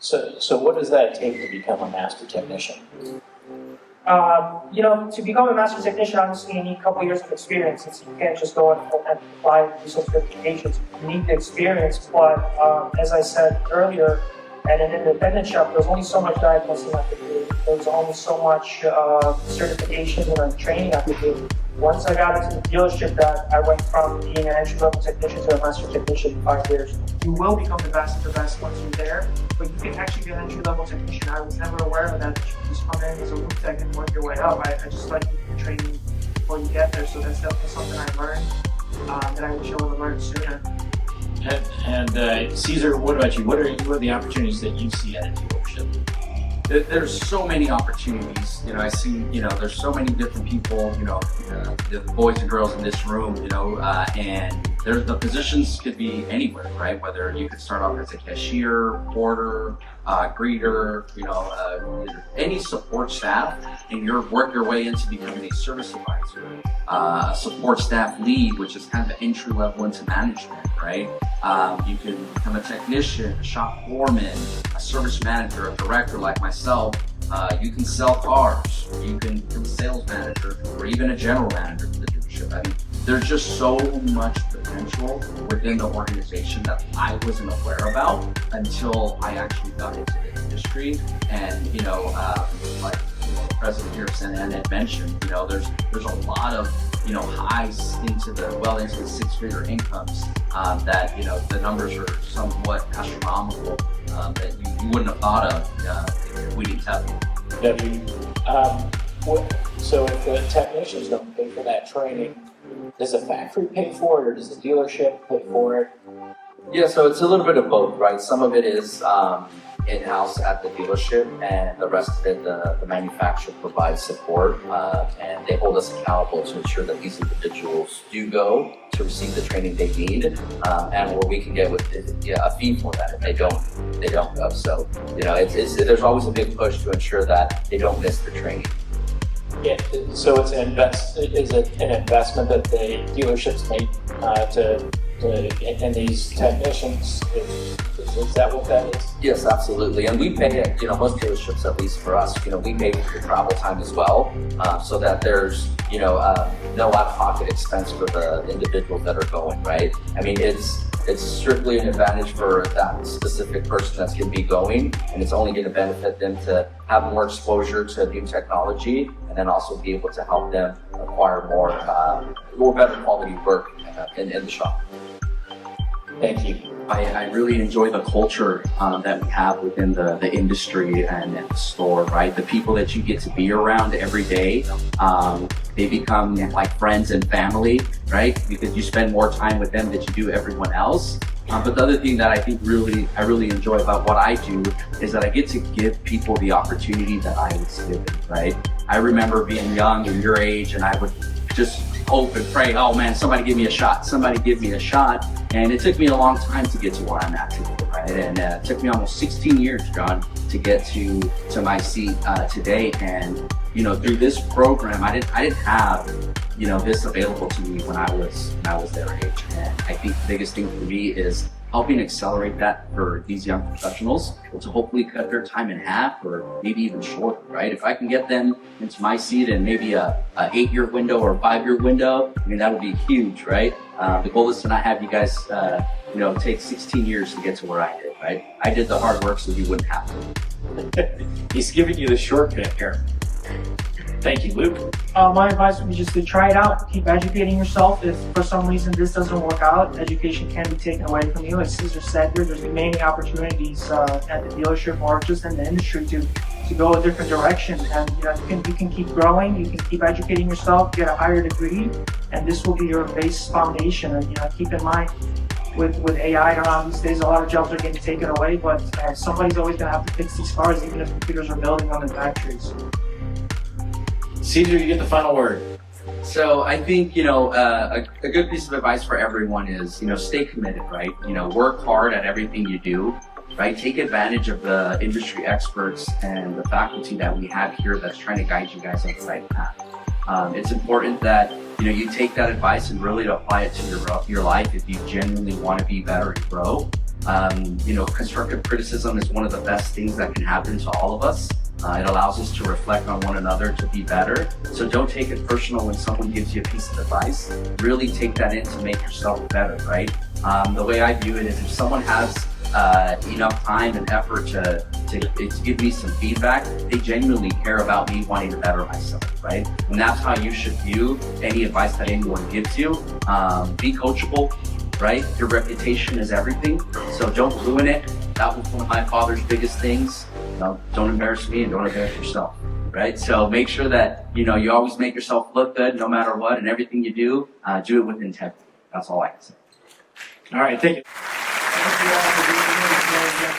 So what does that take to become a master technician? To become a master technician, obviously you need a couple years of experience, since you can't just go and apply and do some certifications. You need the experience, but as I said earlier, at an independent shop, there's only so much diagnosing I could do. There's only so much certification and training I could do. Once I got into the dealership, that I went from being an entry-level technician to a master technician in 5 years. You will become the best of the best once you're there, but you can actually be an entry-level technician. I was never aware of that. You just come in as a Luke tech and work your way up. I just like the training before you get there, so that's definitely something I learned that I wish I would have learned sooner. And Cesar, what about you? What are the opportunities that you see at a dealership? There's so many opportunities. I see, there's so many different people, the boys and girls in this room, and the positions could be anywhere, right? Whether you could start off as a cashier, porter, greeter, any support staff, and work your way into becoming a service advisor, a support staff lead, which is kind of the entry level into management, right? You can become a technician, a shop foreman, a service manager, a director like myself. You can sell cars, you can become a sales manager, or even a general manager for the dealership. I mean, there's just so much potential within the organization that I wasn't aware about until I actually got into the industry. And like the president here, San had mentioned, there's a lot of highs into the six-figure incomes that the numbers are somewhat astronomical that you wouldn't have thought of if we didn't tell you. So if the technicians don't pay for that training, does the factory pay for it, or does the dealership pay for it? Yeah, so it's a little bit of both, right? Some of it is in-house at the dealership, and the rest of it, the manufacturer provides support, and they hold us accountable to ensure that these individuals do go to receive the training they need, and where we can get with a fee for that if they don't go. So there's always a big push to ensure that they don't miss the training. Yeah, so is it an investment that the dealerships make in these technicians? Is that what that is? Yes, absolutely. And we pay it, most dealerships, at least for us, we pay for the travel time as well, so that there's, no out-of-pocket expense for the individuals that are going, right? I mean, it's strictly an advantage for that specific person that's going to be going, and it's only going to benefit them to have more exposure to new technology, and then also be able to help them acquire more better quality work in the shop. Thank you. I really enjoy the culture that we have within the industry and the store, right? The people that you get to be around every day, they become like friends and family, right? Because you spend more time with them than you do everyone else. But the other thing that I think I really enjoy about what I do is that I get to give people the opportunity that I was given, right? I remember being young and your age, and I would just hope and pray, oh man, somebody give me a shot, and it took me a long time to get to where I'm at today, right? And it took me almost 16 years, John, to get to my seat today. And through this program, I didn't have this available to me when I was their age. And I think the biggest thing for me is helping accelerate that for these young professionals to hopefully cut their time in half or maybe even shorter, right? If I can get them into my seat in maybe a 8-year window or a 5-year window, I mean, that would be huge, right? The goal is to not have you guys, take 16 years to get to where I did, right? I did the hard work so you wouldn't have to. He's giving you the shortcut here. Thank you, Luke. My advice would be just to try it out. Keep educating yourself. If for some reason this doesn't work out, education can be taken away from you. As Cesar said, there's many opportunities at the dealership or just in the industry to go a different direction. And you can keep growing. You can keep educating yourself, get a higher degree, and this will be your base foundation. And keep in mind, with AI around these days, a lot of jobs are getting taken away, but somebody's always going to have to fix these cars, even if computers are building on the factories. Cesar, you get the final word. So I think, a good piece of advice for everyone is, stay committed, right? Work hard at everything you do, right? Take advantage of the industry experts and the faculty that we have here that's trying to guide you guys on the right path. It's important that, you take that advice and really apply it to your life if you genuinely want to be better and grow. Constructive criticism is one of the best things that can happen to all of us. It allows us to reflect on one another to be better. So don't take it personal when someone gives you a piece of advice. Really take that in to make yourself better, right? The way I view it is if someone has enough time and effort to give me some feedback, they genuinely care about me wanting to better myself, right? And that's how you should view any advice that anyone gives you. Be coachable, right? Your reputation is everything, so don't ruin it. That was one of my father's biggest things. Don't embarrass me and don't embarrass yourself, right? So make sure that, you always make yourself look good no matter what, and everything you do it with integrity. That's all I can say. All right, thank you. Thank you all for being here.